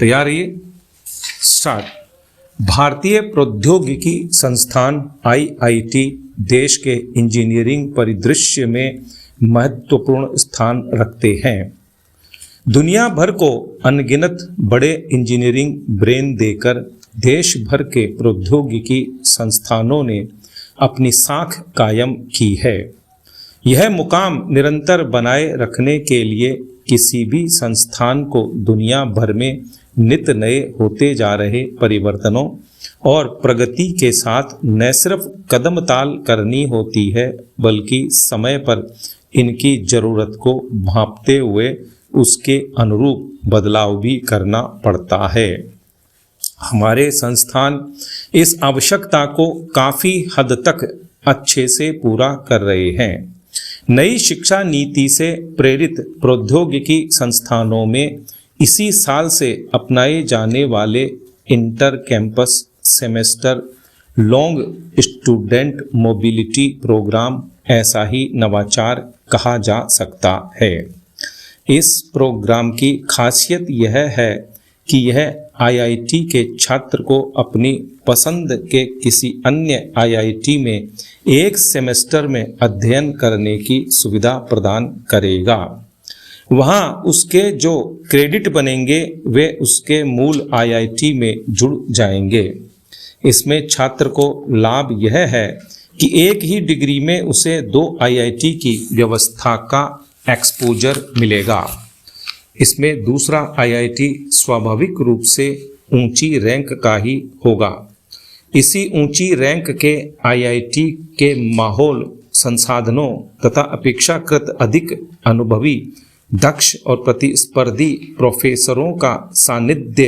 तैयार रहिए, स्टार्ट। भारतीय प्रौद्योगिकी संस्थान IIT देश के इंजीनियरिंग परिदृश्य में महत्वपूर्ण स्थान रखते हैं। दुनिया भर को अनगिनत बड़े इंजीनियरिंग ब्रेन देकर देश भर के प्रौद्योगिकी संस्थानों ने अपनी साख कायम की है। यह मुकाम निरंतर बनाए रखने के लिए किसी भी संस्थान को दुनिया भर में नित नए होते जा रहे परिवर्तनों और प्रगति के साथ न सिर्फ कदम ताल करनी होती है, बल्कि समय पर इनकी जरूरत को भांपते हुए उसके अनुरूप बदलाव भी करना पड़ता है। हमारे संस्थान इस आवश्यकता को काफ़ी हद तक अच्छे से पूरा कर रहे हैं। नई शिक्षा नीति से प्रेरित प्रौद्योगिकी संस्थानों में इसी साल से अपनाए जाने वाले inter campus semester long student mobility programme ऐसा ही नवाचार कहा जा सकता है। इस प्रोग्राम की खासियत यह है कि यह IIT के छात्र को अपनी पसंद के किसी अन्य IIT में एक सेमेस्टर में अध्ययन करने की सुविधा प्रदान करेगा। वहाँ उसके जो क्रेडिट बनेंगे वे उसके मूल IIT में जुड़ जाएंगे। इसमें छात्र को लाभ यह है कि एक ही डिग्री में उसे 2 IIT की व्यवस्था का एक्सपोजर मिलेगा। इसमें दूसरा IIT स्वाभाविक रूप से ऊंची रैंक का ही होगा। इसी ऊंची रैंक के IIT के माहौल, संसाधनों तथा अपेक्षाकृत अधिक अनुभवी, दक्ष और प्रतिस्पर्धी प्रोफेसरों का सानिध्य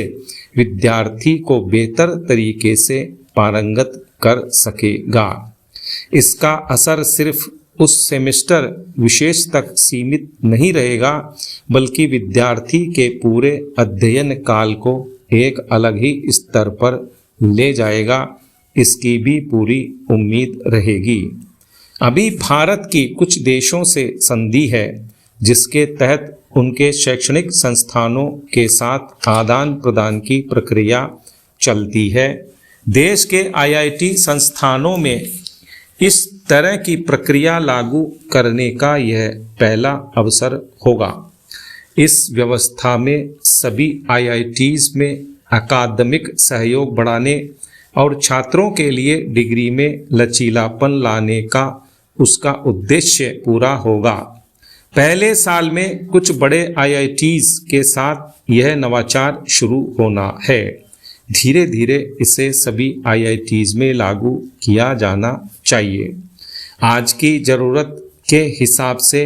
विद्यार्थी को बेहतर तरीके से पारंगत कर सकेगा। इसका असर सिर्फ उस सेमेस्टर विशेष तक सीमित नहीं रहेगा, बल्कि विद्यार्थी के पूरे अध्ययन काल को एक अलग ही स्तर पर ले जाएगा, इसकी भी पूरी उम्मीद रहेगी। अभी भारत की कुछ देशों से संधि है, जिसके तहत उनके शैक्षणिक संस्थानों के साथ आदान प्रदान की प्रक्रिया चलती है। देश के IIT संस्थानों में इस तरह की प्रक्रिया लागू करने का यह पहला अवसर होगा। इस व्यवस्था में सभी IITs में अकादमिक सहयोग बढ़ाने और छात्रों के लिए डिग्री में लचीलापन लाने का उसका उद्देश्य पूरा होगा। पहले साल में कुछ बड़े IITs के साथ यह नवाचार शुरू होना है। धीरे धीरे इसे सभी IITs में लागू किया जाना चाहिए। आज की ज़रूरत के हिसाब से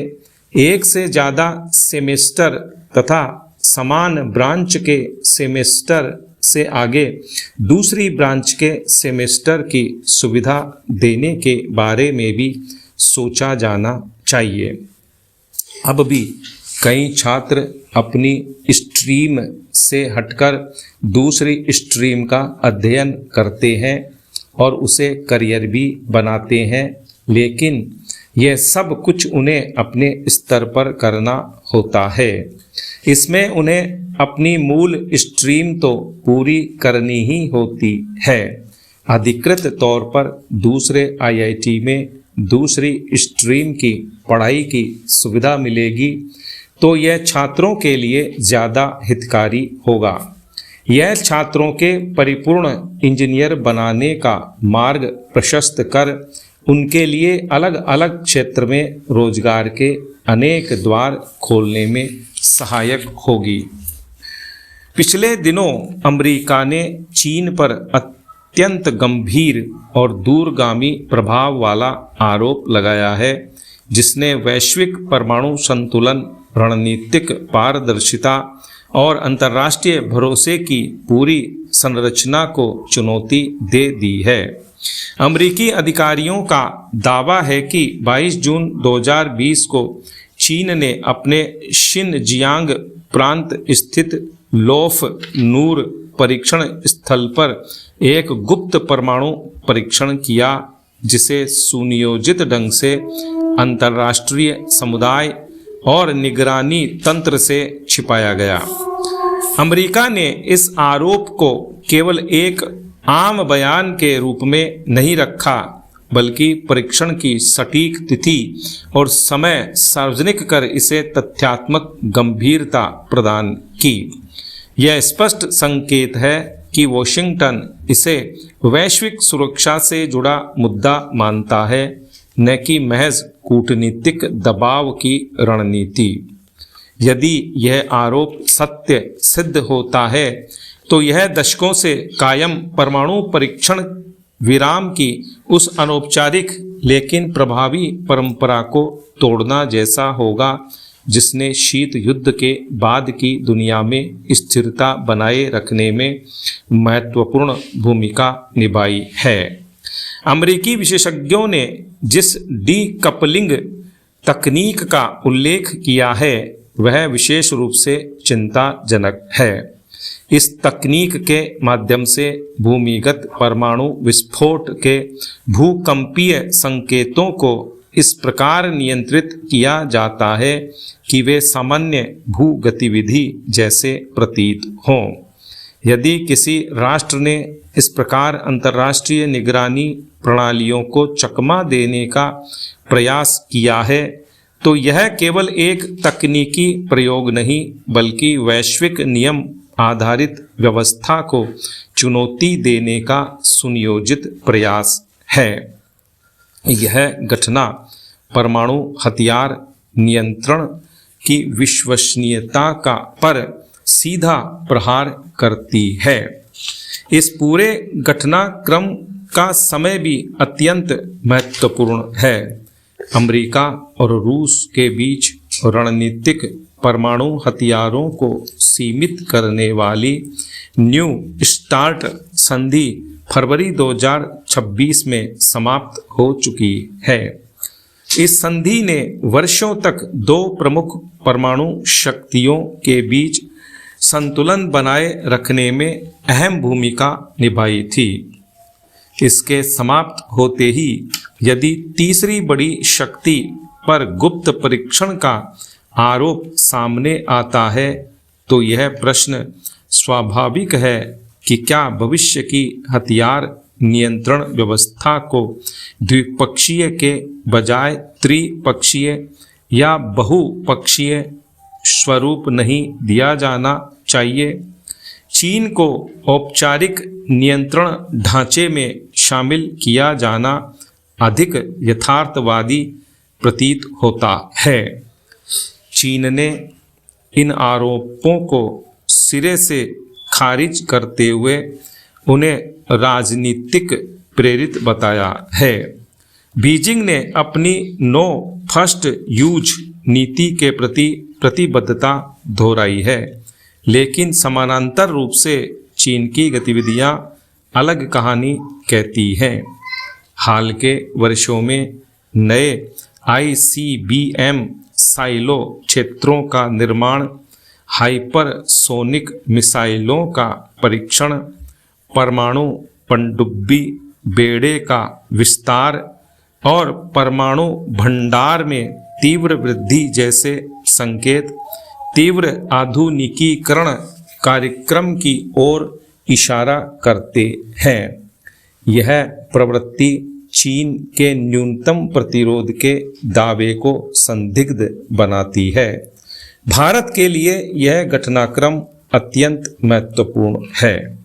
एक से ज़्यादा सेमेस्टर तथा समान ब्रांच के सेमेस्टर से आगे दूसरी ब्रांच के सेमेस्टर की सुविधा देने के बारे में भी सोचा जाना चाहिए। अब भी कई छात्र अपनी स्ट्रीम से हटकर दूसरी स्ट्रीम का अध्ययन करते हैं और उसे करियर भी बनाते हैं, लेकिन यह सब कुछ उन्हें अपने स्तर पर करना होता है। इसमें उन्हें अपनी मूल स्ट्रीम तो पूरी करनी ही होती है। अधिकृत तौर पर दूसरे IIT में दूसरी स्ट्रीम की पढ़ाई की सुविधा मिलेगी तो यह छात्रों के लिए ज़्यादा हितकारी होगा। यह छात्रों के परिपूर्ण इंजीनियर बनाने का मार्ग प्रशस्त कर उनके लिए अलग अलग क्षेत्र में रोजगार के अनेक द्वार खोलने में सहायक होगी। पिछले दिनों अमेरिका ने चीन पर अत्यंत गंभीर और दूरगामी प्रभाव वाला आरोप लगाया है, जिसने वैश्विक परमाणु संतुलन, रणनीतिक पारदर्शिता और अंतर्राष्ट्रीय भरोसे की पूरी संरचना को चुनौती दे दी है। अमेरिकी अधिकारियों का दावा है कि 22 जून 2020 को चीन ने अपने शिनजियांग प्रांत स्थित लोफ नूर परीक्षण स्थल पर एक गुप्त परमाणु परीक्षण किया, जिसे सुनियोजित ढंग से अंतर्राष्ट्रीय समुदाय और निगरानी तंत्र से छिपाया गया। अमेरिका ने इस आरोप को केवल एक आम बयान के रूप में नहीं रखा, बल्कि परीक्षण की सटीक तिथि और समय सार्वजनिक कर इसे तथ्यात्मक गंभीरता प्रदान की। यह स्पष्ट संकेत है कि वॉशिंगटन इसे वैश्विक सुरक्षा से जुड़ा मुद्दा मानता है, न कि महज कूटनीतिक दबाव की रणनीति। यदि यह आरोप सत्य सिद्ध होता है तो यह दशकों से कायम परमाणु परीक्षण विराम की उस अनौपचारिक लेकिन प्रभावी परंपरा को तोड़ना जैसा होगा जिसने शीत युद्ध के बाद की दुनिया में स्थिरता बनाए रखने में महत्वपूर्ण भूमिका निभाई है। अमेरिकी विशेषज्ञों ने जिस डीकपलिंग तकनीक का उल्लेख किया है वह विशेष रूप से चिंताजनक है। इस तकनीक के माध्यम से भूमिगत परमाणु विस्फोट के भूकंपीय संकेतों को इस प्रकार नियंत्रित किया जाता है कि वे सामान्य भू गतिविधि जैसे प्रतीत हों। यदि किसी राष्ट्र ने इस प्रकार अंतर्राष्ट्रीय निगरानी प्रणालियों को चकमा देने का प्रयास किया है तो यह केवल एक तकनीकी प्रयोग नहीं बल्कि वैश्विक नियम आधारित व्यवस्था को चुनौती देने का सुनियोजित प्रयास है। यह घटना परमाणु हथियार नियंत्रण की विश्वसनीयता का पर सीधा प्रहार करती है। इस पूरे घटनाक्रम का समय भी अत्यंत महत्वपूर्ण है। अमेरिका और रूस के बीच रणनीतिक परमाणु हथियारों को सीमित करने वाली न्यू स्टार्ट संधि फरवरी 2026 में समाप्त हो चुकी है। इस संधि ने वर्षों तक दो प्रमुख परमाणु शक्तियों के बीच संतुलन बनाए रखने में अहम भूमिका निभाई थी। इसके समाप्त होते ही यदि तीसरी बड़ी शक्ति पर गुप्त परीक्षण का आरोप सामने आता है तो यह प्रश्न स्वाभाविक है कि क्या भविष्य की हथियार नियंत्रण व्यवस्था को द्विपक्षीय के बजाय त्रिपक्षीय या बहुपक्षीय स्वरूप नहीं दिया जाना चाहिए। चीन को औपचारिक नियंत्रण ढांचे में शामिल किया जाना अधिक यथार्थवादी प्रतीत होता है। चीन ने इन आरोपों को सिरे से खारिज करते हुए उन्हें राजनीतिक प्रेरित बताया है। बीजिंग ने अपनी नो फर्स्ट यूज नीति के प्रति प्रतिबद्धता दोहराई है, लेकिन समानांतर रूप से चीन की गतिविधियां अलग कहानी कहती हैं। हाल के वर्षों में नए ICBM साइलो क्षेत्रों का निर्माण, हाइपरसोनिक मिसाइलों का परीक्षण, परमाणु पनडुब्बी बेड़े का विस्तार और परमाणु भंडार में तीव्र वृद्धि जैसे संकेत तीव्र आधुनिकीकरण कार्यक्रम की ओर इशारा करते हैं। यह प्रवृत्ति चीन के न्यूनतम प्रतिरोध के दावे को संदिग्ध बनाती है। भारत के लिए यह घटनाक्रम अत्यंत महत्वपूर्ण है।